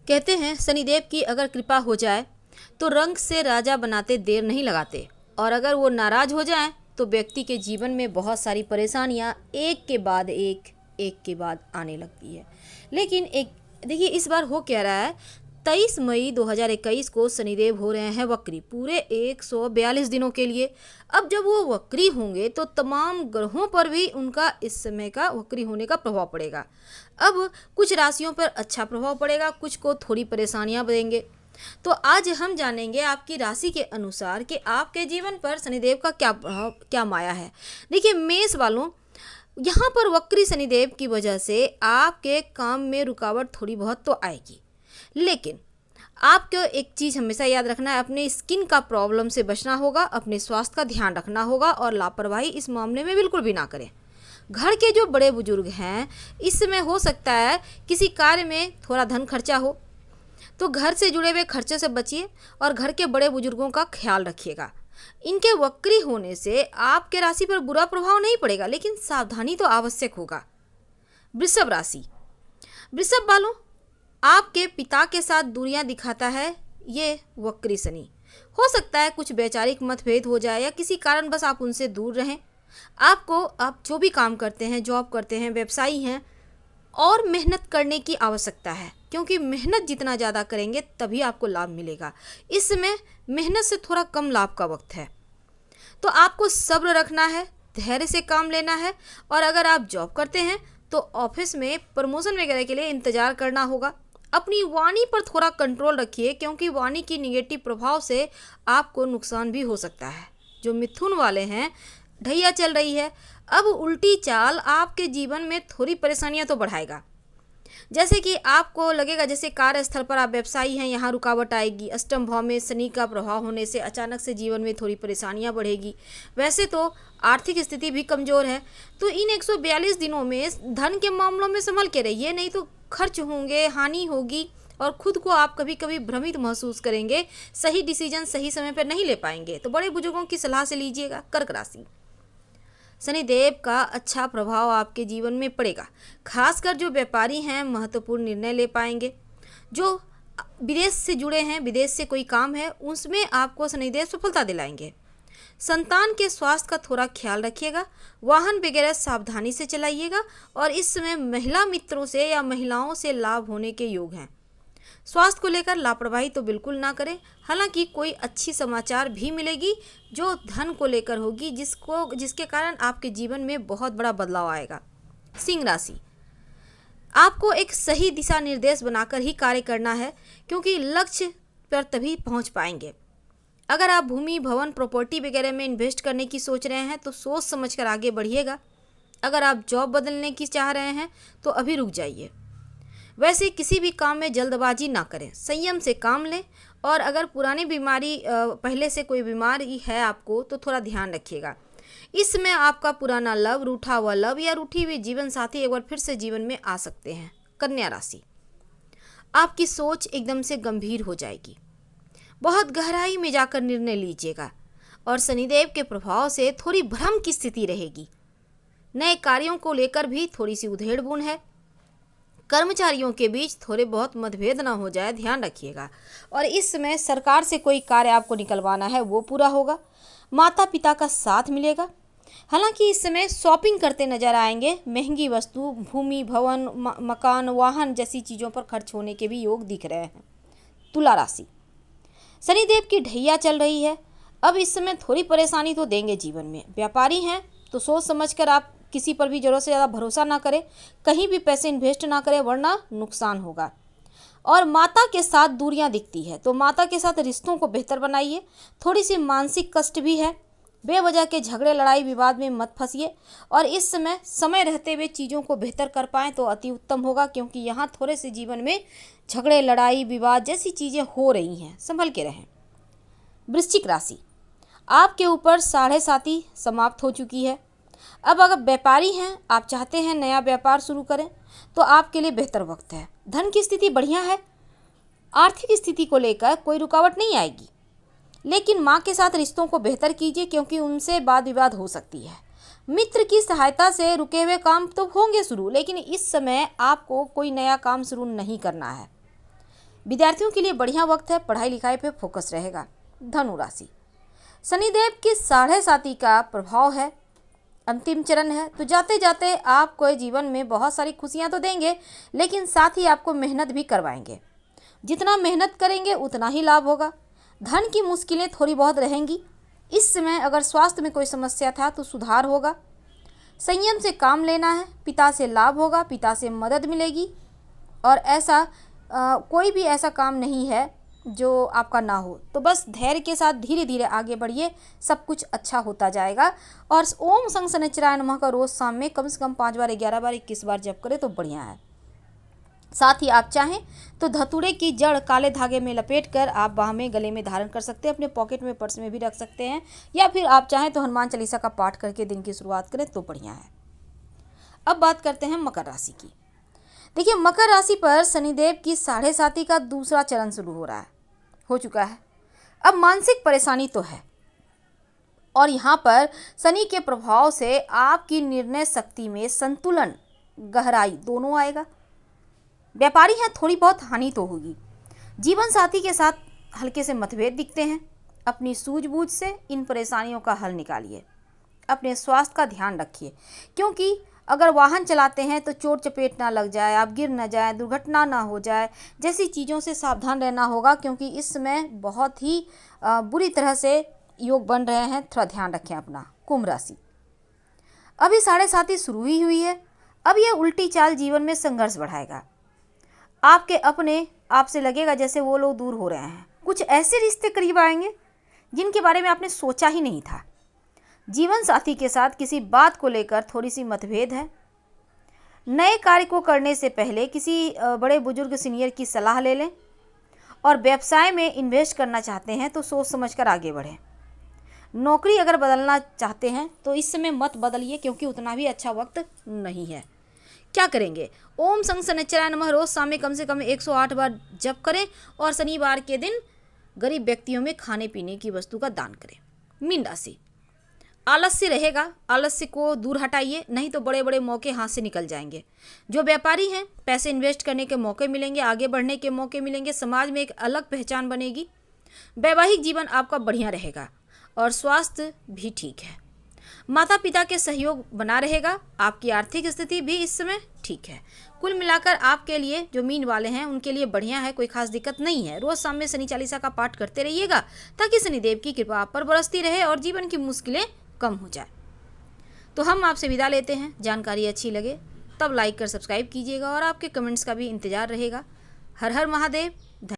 कहते हैं शनिदेव की अगर कृपा हो जाए तो रंग से राजा बनाते देर नहीं लगाते, और अगर वो नाराज हो जाए तो व्यक्ति के जीवन में बहुत सारी परेशानियां एक के बाद एक के बाद आने लगती है। लेकिन एक देखिए इस बार हो क्या रहा है। 23 मई 2021 को शनिदेव हो रहे हैं वक्री पूरे 142 दिनों के लिए। अब जब वो वक्री होंगे तो तमाम ग्रहों पर भी उनका इस समय का वक्री होने का प्रभाव पड़ेगा। अब कुछ राशियों पर अच्छा प्रभाव पड़ेगा, कुछ को थोड़ी परेशानियां देंगे। तो आज हम जानेंगे आपकी राशि के अनुसार कि आपके जीवन पर शनिदेव का क्या प्रभाव, क्या माया है। देखिए मेष वालों, यहाँ पर वक्री शनिदेव की वजह से आपके काम में रुकावट थोड़ी बहुत तो आएगी, लेकिन आपको एक चीज़ हमेशा याद रखना है, अपने स्किन का प्रॉब्लम से बचना होगा, अपने स्वास्थ्य का ध्यान रखना होगा और लापरवाही इस मामले में बिल्कुल भी ना करें। घर के जो बड़े बुजुर्ग हैं, इस समय हो सकता है किसी कार्य में थोड़ा धन खर्चा हो, तो घर से जुड़े हुए खर्चे से बचिए और घर के बड़े बुजुर्गों का ख्याल रखिएगा। इनके वक्री होने से आपके राशि पर बुरा प्रभाव नहीं पड़ेगा, लेकिन सावधानी तो आवश्यक होगा। वृषभ राशि, वृषभ वालों, आपके पिता के साथ दूरियां दिखाता है ये वक्री शनि। हो सकता है कुछ वैचारिक मतभेद हो जाए या किसी कारण बस आप उनसे दूर रहें। आप जो भी काम करते हैं, जॉब करते हैं, व्यवसायी हैं, और मेहनत करने की आवश्यकता है, क्योंकि मेहनत जितना ज़्यादा करेंगे तभी आपको लाभ मिलेगा। इस समय मेहनत से थोड़ा कम लाभ का वक्त है, तो आपको सब्र रखना है, धैर्य से काम लेना है। और अगर आप जॉब करते हैं तो ऑफिस में प्रमोशन वगैरह के लिए इंतज़ार करना होगा। अपनी वाणी पर थोड़ा कंट्रोल रखिए, क्योंकि वाणी की निगेटिव प्रभाव से आपको नुकसान भी हो सकता है। जो मिथुन वाले हैं, ढैया चल रही है, अब उल्टी चाल आपके जीवन में थोड़ी परेशानियां तो बढ़ाएगा। जैसे कि आपको लगेगा जैसे कार्यस्थल पर आप व्यवसायी हैं, यहाँ रुकावट आएगी। अष्टम भाव में शनि का प्रभाव होने से अचानक से जीवन में थोड़ी परेशानियां बढ़ेगी। वैसे तो आर्थिक स्थिति भी कमज़ोर है, तो इन 142 दिनों में धन के मामलों में संभल के रहिए, नहीं तो खर्च होंगे, हानि होगी और खुद को आप कभी कभी भ्रमित महसूस करेंगे। सही डिसीजन सही समय पर नहीं ले पाएंगे, तो बड़े बुजुर्गों की सलाह से लीजिएगा। कर्क राशि, शनिदेव का अच्छा प्रभाव आपके जीवन में पड़ेगा। खासकर जो व्यापारी हैं महत्वपूर्ण निर्णय ले पाएंगे। जो विदेश से जुड़े हैं, विदेश से कोई काम है, उसमें आपको शनिदेव सफलता दिलाएंगे। संतान के स्वास्थ्य का थोड़ा ख्याल रखिएगा। वाहन वगैरह सावधानी से चलाइएगा और इस समय महिला मित्रों से या महिलाओं से लाभ होने के योग हैं। स्वास्थ्य को लेकर लापरवाही तो बिल्कुल ना करें। हालांकि कोई अच्छी समाचार भी मिलेगी जो धन को लेकर होगी, जिसके कारण आपके जीवन में बहुत बड़ा बदलाव आएगा। सिंह राशि, आपको एक सही दिशा निर्देश बनाकर ही कार्य करना है, क्योंकि लक्ष्य पर तभी पहुंच पाएंगे। अगर आप भूमि, भवन, प्रॉपर्टी वगैरह में इन्वेस्ट करने की सोच रहे हैं तो सोच समझकर आगे बढ़िएगा। अगर आप जॉब बदलने की चाह रहे हैं तो अभी रुक जाइए। वैसे किसी भी काम में जल्दबाजी ना करें, संयम से काम लें। और अगर पुरानी बीमारी, पहले से कोई बीमारी है आपको, तो थोड़ा ध्यान रखिएगा। इसमें आपका पुराना लव, रूठा हुआ लव या रूठी हुई जीवन साथी एक बार फिर से जीवन में आ सकते हैं। कन्या राशि, आपकी सोच एकदम से गंभीर हो जाएगी। बहुत गहराई में जाकर निर्णय लीजिएगा और शनिदेव के प्रभाव से थोड़ी भ्रम की स्थिति रहेगी। नए कार्यों को लेकर भी थोड़ी सी उधेड़-बुन है। कर्मचारियों के बीच थोड़े बहुत मतभेद ना हो जाए, ध्यान रखिएगा। और इस समय सरकार से कोई कार्य आपको निकलवाना है वो पूरा होगा। माता पिता का साथ मिलेगा। हालांकि इस समय शॉपिंग करते नजर आएंगे। महंगी वस्तु, भूमि, भवन, मकान, वाहन जैसी चीज़ों पर खर्च होने के भी योग दिख रहे हैं। तुला राशि, शनिदेव की ढैया चल रही है। अब इस समय थोड़ी परेशानी तो देंगे जीवन में। व्यापारी हैं तो सोच समझकर आप किसी पर भी ज़रूरत से ज़्यादा भरोसा ना करें, कहीं भी पैसे इन्वेस्ट ना करें, वरना नुकसान होगा। और माता के साथ दूरियां दिखती है, तो माता के साथ रिश्तों को बेहतर बनाइए। थोड़ी सी मानसिक कष्ट भी है। बेवजह के झगड़े, लड़ाई, विवाद में मत फंसिए। और इस समय रहते हुए चीज़ों को बेहतर कर पाएँ तो अति उत्तम होगा, क्योंकि यहाँ थोड़े से जीवन में झगड़े, लड़ाई, विवाद जैसी चीज़ें हो रही हैं, संभल के रहें। वृश्चिक राशि, आपके ऊपर 7.5 समाप्त हो चुकी है। अब अगर व्यापारी हैं, आप चाहते हैं नया व्यापार शुरू करें, तो आपके लिए बेहतर वक्त है। धन की स्थिति बढ़िया है। आर्थिक स्थिति को लेकर कोई रुकावट नहीं आएगी, लेकिन माँ के साथ रिश्तों को बेहतर कीजिए, क्योंकि उनसे वाद विवाद हो सकती है। मित्र की सहायता से रुके हुए काम तो होंगे शुरू, लेकिन इस समय आपको कोई नया काम शुरू नहीं करना है। विद्यार्थियों के लिए बढ़िया वक्त है, पढ़ाई लिखाई पे फोकस रहेगा। धनु राशि, शनिदेव की 7.5 का प्रभाव है, अंतिम चरण है, तो जाते जाते आपको जीवन में बहुत सारी खुशियां तो देंगे, लेकिन साथ ही आपको मेहनत भी करवाएंगे। जितना मेहनत करेंगे उतना ही लाभ होगा। धन की मुश्किलें थोड़ी बहुत रहेंगी। इस समय अगर स्वास्थ्य में कोई समस्या था तो सुधार होगा। संयम से काम लेना है, पिता से लाभ होगा, पिता से मदद मिलेगी। और ऐसा कोई भी ऐसा काम नहीं है जो आपका ना हो, तो बस धैर्य के साथ धीरे धीरे आगे बढ़िए, सब कुछ अच्छा होता जाएगा। और ओम शं शनिश्चराय नमः का रोज़ शाम में कम से कम 5 बार, 11 बार, 21 बार जप करें तो बढ़िया है। साथ ही आप चाहें तो धतूरे की जड़ काले धागे में लपेटकर आप बाह में, गले में धारण कर सकते हैं, अपने पॉकेट में, पर्स में भी रख सकते हैं, या फिर आप चाहें तो हनुमान चालीसा का पाठ करके दिन की शुरुआत करें तो बढ़िया है। अब बात करते हैं मकर राशि की। देखिए, मकर राशि पर शनिदेव की 7.5 का दूसरा चरण शुरू हो चुका है। अब मानसिक परेशानी तो है, और यहाँ पर शनि के प्रभाव से आपकी निर्णय शक्ति में संतुलन, गहराई दोनों आएगा। व्यापारी हैं, थोड़ी बहुत हानि तो होगी। जीवन साथी के साथ हल्के से मतभेद दिखते हैं। अपनी सूझबूझ से इन परेशानियों का हल निकालिए। अपने स्वास्थ्य का ध्यान रखिए, क्योंकि अगर वाहन चलाते हैं तो चोट चपेट ना लग जाए, आप गिर ना जाए, दुर्घटना ना हो जाए, जैसी चीज़ों से सावधान रहना होगा, क्योंकि इस समय बहुत ही बुरी तरह से योग बन रहे हैं। थोड़ा ध्यान रखें अपना। कुंभ राशि, अभी 7.5 शुरू ही हुई है। अब यह उल्टी चाल जीवन में संघर्ष बढ़ाएगा। आपके अपने आपसे लगेगा जैसे वो लोग दूर हो रहे हैं। कुछ ऐसे रिश्ते करीब आएंगे जिनके बारे में आपने सोचा ही नहीं था। जीवन साथी के साथ किसी बात को लेकर थोड़ी सी मतभेद है। नए कार्य को करने से पहले किसी बड़े बुजुर्ग सीनियर की सलाह ले लें। और व्यवसाय में इन्वेस्ट करना चाहते हैं तो सोच समझकर आगे बढ़ें। नौकरी अगर बदलना चाहते हैं तो इस समय मत बदलिए, क्योंकि उतना भी अच्छा वक्त नहीं है। क्या करेंगे? ओम शं शनिश्चराय नमः रोज शाम में कम से कम 108 बार जप करें, और शनिवार के दिन गरीब व्यक्तियों में खाने पीने की वस्तु का दान करें। मीन राशि, आलस्य रहेगा, आलस्य को दूर हटाइए, नहीं तो बड़े बड़े मौके हाथ से निकल जाएंगे। जो व्यापारी हैं, पैसे इन्वेस्ट करने के मौके मिलेंगे, आगे बढ़ने के मौके मिलेंगे, समाज में एक अलग पहचान बनेगी। वैवाहिक जीवन आपका बढ़िया रहेगा और स्वास्थ्य भी ठीक है। माता पिता के सहयोग बना रहेगा। आपकी आर्थिक स्थिति भी इस समय ठीक है। कुल मिलाकर आपके लिए, जो मीन वाले हैं, उनके लिए बढ़िया है, कोई खास दिक्कत नहीं है। रोज शाम में शनि चालीसा का पाठ करते रहिएगा, ताकि शनिदेव की कृपा आप पर बरसती रहे और जीवन की मुश्किलें कम हो जाए। तो हम आपसे विदा लेते हैं। जानकारी अच्छी लगे तब लाइक कर सब्सक्राइब कीजिएगा, और आपके कमेंट्स का भी इंतजार रहेगा। हर हर महादेव।